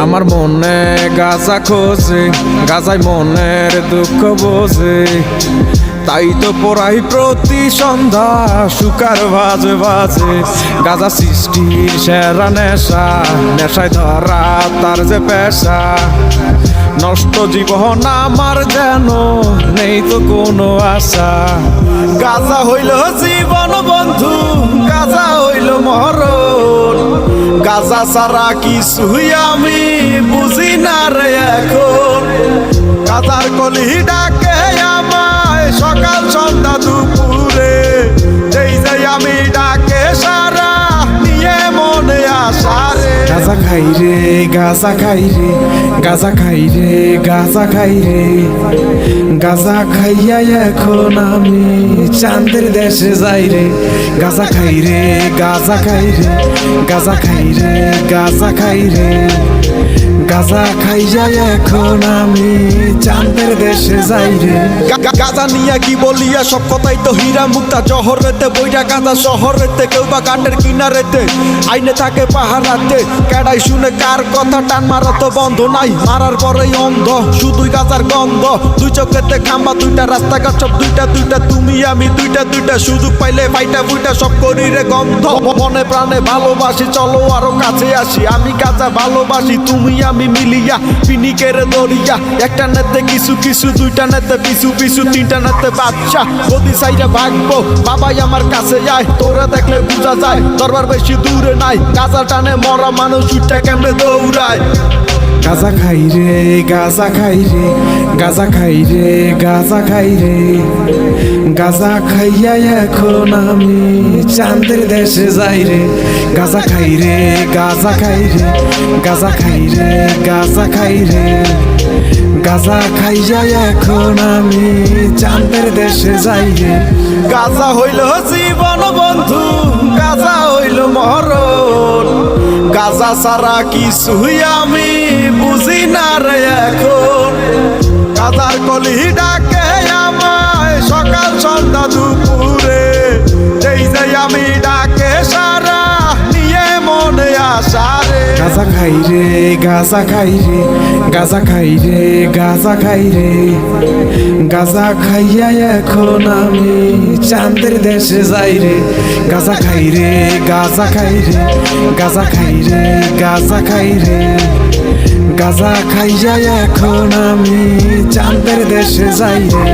আমার মনে গাজা খোঁজে, গাজায় মনের দুঃখ বোঝে, তাই তো পড়াই প্রতি সন্ধ্যা সুকার বাজে বাজে। গাজা সৃষ্টির সেরা নেশা, নেশায় ধরা তার যে পেশা। নষ্ট জীবন আমার যেন নেই তো কোনো আশা। গাজা হইল জীবন বন্ধু, গাজা হইল মরণ, গাজা ছাড়া কিছুই আমি বুঝি না রে এখন। গাজার কলি ডাকে আমায় সকাল সন্ধ্যা দুপুরে, যেই যাই আমি ডাকে সারা নিয়ে মনে আসা রে। গাজা খাই রে, গাজা খাই রে, গাজা খাই রে, গাজা খাই রে। গাজা খাইয়া এখন আমি চাঁদের দেশে যাই রে। গাজা খাই রে, গাজা খাই রে, গাজা খাই রে, গাজা খাই রে। গাজা খাইয়া এখন আমি চাঁদের দেশে যাই রে। গাজা নিয়ে কি বলিয়া সব কথাই তো হীরা মুক্তা। জহরেতে বইটা গাজা শহরেতে, কেউ বা কাঠের কিনারেতে, আইনে থাকে পাহারাতে। কেডাই শুনে কার কথা, টান মারা তো বন্ধ নাই, মারার পরেই অন্ধ শুধুই গাজার গন্ধ। দুই চোখেতে খাম্বা দুইটা, রাস্তাঘাট সব দুইটা দুইটা, তুমি আমি দুইটা দুইটা, সুযোগ পাইলে ফাইটা ফুইটা সব করি রে গন্ধ। মনে প্রাণে ভালোবাসি, চলো আরো কাছে আসি। আমি গাজা ভালোবাসি, তুমি আমি মিলিয়া পিনিকের দরিয়া। একটা নেতে কিছু কিছু, দুইটা নেতে পিছু পিছু, তিনটা নেতে বাচ্চা। গদি সাইডে ভাগবো, বাবাই আমার কাছে যায়, তোরা দেখলে বোঝা যায় দরবার বেশি দূরে নাই। গাজা টানে মরা মানুষ উঠে কেমনে দৌড়ায়। গাজা খাই রে, গাজা খাই রে, গাজা খাই রে, গাজা খাই রে। গাজা খাইয়া এখন আমি চাঁদের দেশে যাই রে। গাজা খাই রে, গাজা খাই রে, গাজা খাই রে, গাজা খাই রে। গাজা খাইয়া এখন আমি চাঁদের দেশে যাই রে। গাজা হইল জীবন বন্ধু, গাজা হইল মরণ, গাজা ছাড়া কিছুই আমি বুঝি না রে এখন। গাজার কলি ডাকে আমায় সকাল সন্ধ্যা দুপুরে, যেই যাই আমি ডাকে সারা নিয়ে মনে আসা রে। গাজা খাই রে, গাজা খাই রে, গাজা খাই রে, গাজা খাই রে। গাজা খাইয়া এখন আমি চাঁদের দেশে যাই রে। গাজা খাই রে, গাজা খাই রে, গাজা খাই রে, গাজা খাই রে। গাজা খাইয়া এখন আমি চাঁদের দেশে যাই রে।